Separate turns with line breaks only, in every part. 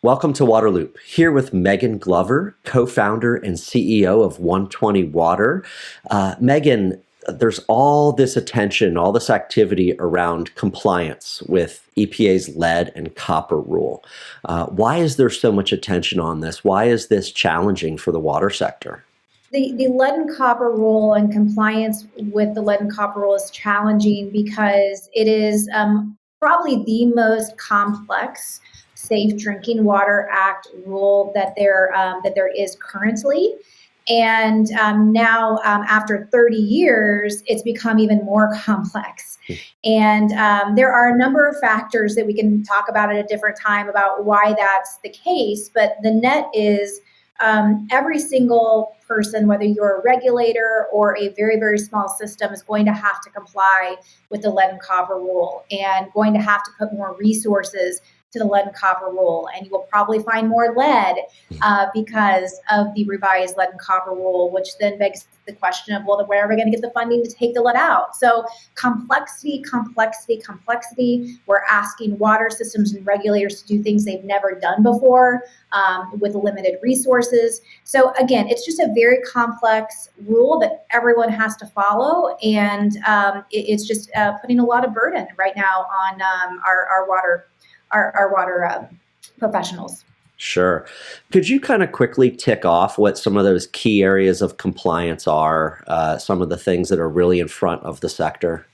Welcome to Waterloop. Here with Megan Glover, co-founder and CEO of 120Water. Megan, there's all this attention, all this activity around compliance with EPA's lead and copper rule. Why is there so much attention on this? Why is this challenging for the water sector?
The lead and copper rule and compliance with the lead and copper rule is challenging because it is probably the most complex Safe Drinking Water Act rule that there is currently. And now, after 30 years, it's become even more complex. And there are a number of factors that we can talk about at a different time about why that's the case. But the net is every single person, whether you're a regulator or a very, very small system, is going to have to comply with the lead and copper rule and going to have to put more resources to the lead and copper rule. And you will probably find more lead because of the revised lead and copper rule, which then begs the question of, well, where are we going to get the funding to take the lead out? So complexity. We're asking water systems and regulators to do things they've never done before with limited resources. So again, it's just a very complex rule that everyone has to follow. And it's just putting a lot of burden right now on our water professionals.
Sure. Could you kind of quickly tick off what some of those key areas of compliance are, some of the things that are really in front of the sector?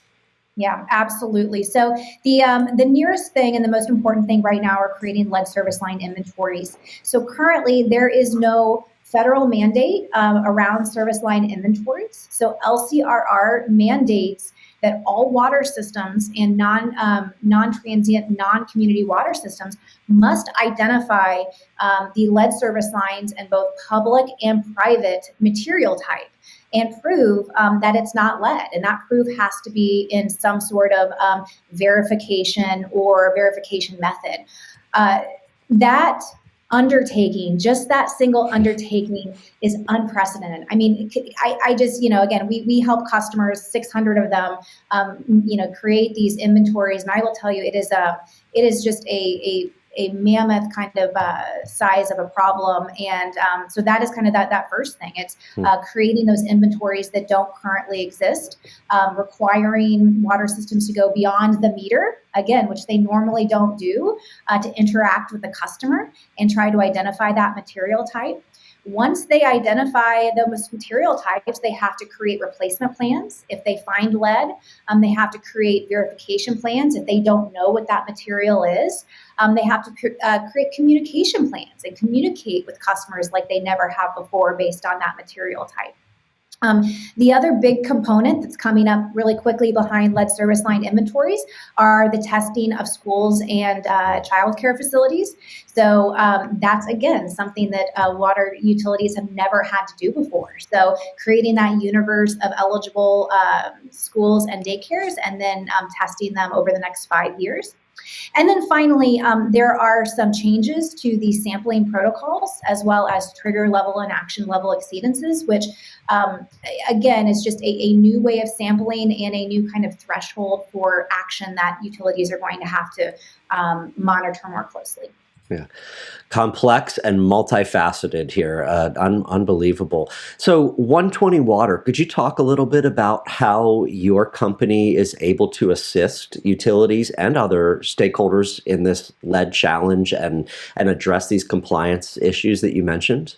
Yeah, absolutely. So the nearest thing and the most important thing right now are creating lead service line inventories. So currently there is no federal mandate around service line inventories. So LCRR mandates that all water systems and non-transient, non-community water systems must identify the lead service lines in both public and private material type and prove that it's not lead. And that proof has to be in some sort of verification or verification method. That undertaking, just that single undertaking, is unprecedented. I mean, I just, again, we help customers, 600 of them, create these inventories. And I will tell you, it is just a mammoth kind of size of a problem. And so that is kind of that first thing. It's creating those inventories that don't currently exist, requiring water systems to go beyond the meter, again, which they normally don't do, to interact with the customer and try to identify that material type. Once they identify those material types, they have to create replacement plans. If they find lead, they have to create verification plans. If they don't know what that material is, they have to create communication plans and communicate with customers like they never have before based on that material type. The other big component that's coming up really quickly behind lead service line inventories are the testing of schools and childcare facilities. So that's, again, something that water utilities have never had to do before. So creating that universe of eligible schools and daycares and then testing them over the next 5 years. And then finally, there are some changes to the sampling protocols as well as trigger level and action level exceedances, which again is just a new way of sampling and a new kind of threshold for action that utilities are going to have to monitor more closely.
Yeah, complex and multifaceted here, unbelievable. So 120Water, could you talk a little bit about how your company is able to assist utilities and other stakeholders in this lead challenge and address these compliance issues that you mentioned?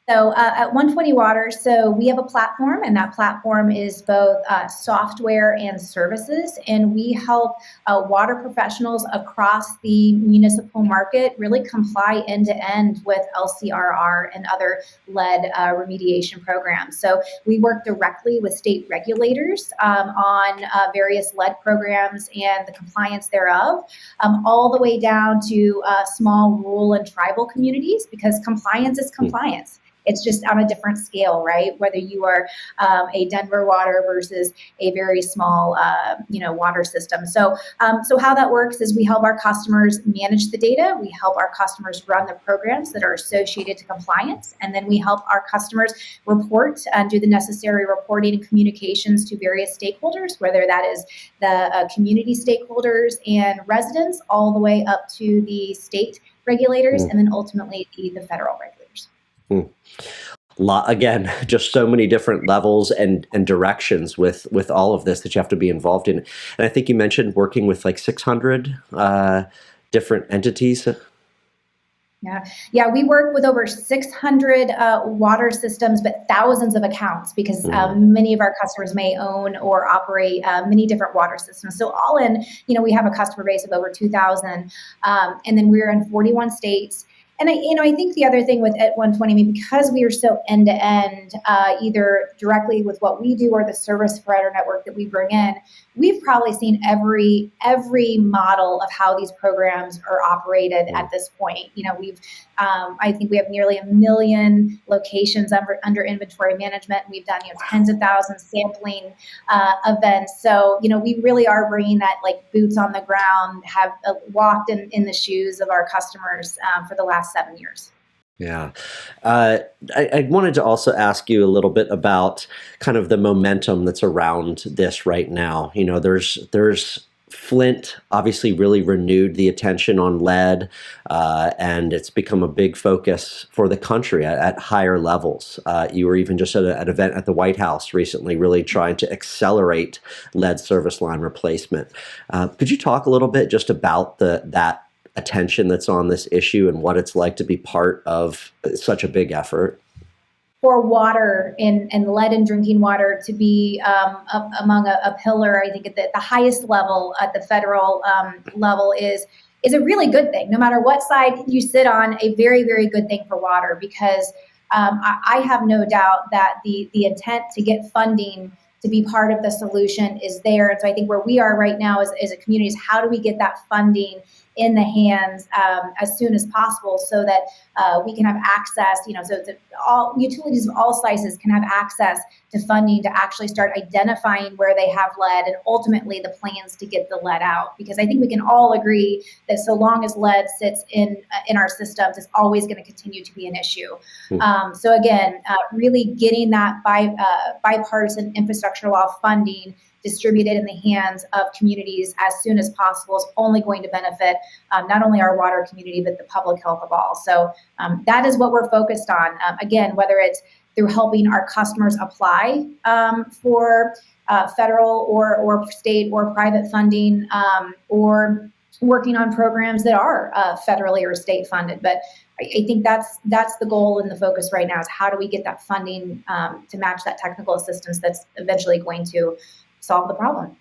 So at 120Water, so we have a platform, and that platform is both software and services, and we help water professionals across the municipal market really comply end-to-end with LCRR and other lead remediation programs. So we work directly with state regulators on various lead programs and the compliance thereof, all the way down to small rural and tribal communities, because compliance is compliance. It's just on a different scale, right? Whether you are a Denver water versus a very small, water system. So how that works is we help our customers manage the data. We help our customers run the programs that are associated to compliance. And then we help our customers report and do the necessary reporting and communications to various stakeholders, whether that is the community stakeholders and residents, all the way up to the state regulators, and then ultimately the federal regulators.
Again, just so many different levels and directions with all of this that you have to be involved in. And I think you mentioned working with like 600 different entities.
Yeah, we work with over 600 water systems, but thousands of accounts, because many of our customers may own or operate many different water systems. So all in, we have a customer base of over 2,000, and then we're in 41 states. And I think the other thing with at 120, because we are so end to end, either directly with what we do or the service provider network that we bring in, we've probably seen every model of how these programs are operated at this point. I think we have nearly 1 million locations under inventory management. We've done tens of thousands sampling events. So we really are bringing that like boots on the ground, have walked in the shoes of our customers for the last 7 years.
Yeah. I wanted to also ask you a little bit about kind of the momentum that's around this right now. There's Flint obviously really renewed the attention on lead, and it's become a big focus for the country at higher levels. You were even just at an event at the White House recently, really trying to accelerate lead service line replacement. Could you talk a little bit just about that attention that's on this issue and what it's like to be part of such a big effort?
For water and lead in drinking water to be among a pillar, I think at the highest level, at the federal level, is a really good thing. No matter what side you sit on, a very, very good thing for water, because I have no doubt that the intent to get funding to be part of the solution is there. And so I think where we are right now as a community is, how do we get that funding in the hands as soon as possible, so that we can have access, so that all utilities of all sizes can have access to funding to actually start identifying where they have lead, and ultimately the plans to get the lead out. Because I think we can all agree that so long as lead sits in our systems, it's always going to continue to be an issue. So again, really getting that bipartisan infrastructure law funding distributed in the hands of communities as soon as possible is only going to benefit not only our water community, but the public health of all. So that is what we're focused on. Again, whether it's through helping our customers apply for federal or state or private funding, or working on programs that are federally or state funded. But I think that's the goal and the focus right now, is how do we get that funding to match that technical assistance that's eventually going to solve the problem.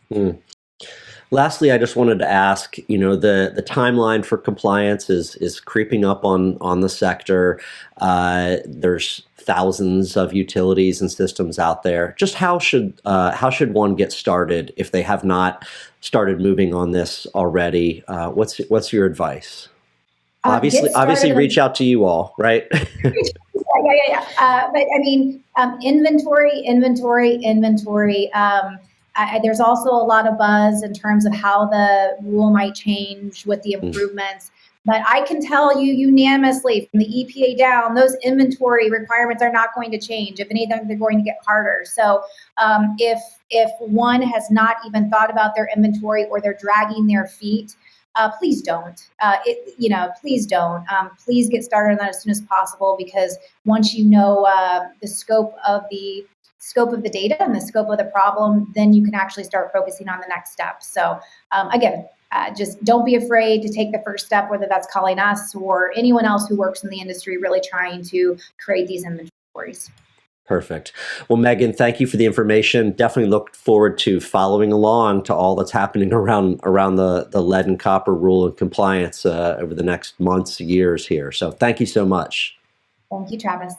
Lastly, I just wanted to ask, the timeline for compliance is creeping up on the sector. There's thousands of utilities and systems out there. Just how should one get started if they have not started moving on this already? What's your advice? Obviously, reach out to you all, right?
Yeah. But I mean, inventory. There's also a lot of buzz in terms of how the rule might change with the improvements. But I can tell you unanimously, from the EPA down, those inventory requirements are not going to change. If anything, they're going to get harder. So if one has not even thought about their inventory, or they're dragging their feet, please don't. Please don't. Please get started on that as soon as possible, because once you know the scope of the data and the scope of the problem, then you can actually start focusing on the next step. So again, just don't be afraid to take the first step, whether that's calling us or anyone else who works in the industry, really trying to create these inventories.
Perfect. Well, Megan, thank you for the information. Definitely look forward to following along to all that's happening around the lead and copper rule and compliance over the next months, years here. So thank you so much.
Thank you, Travis.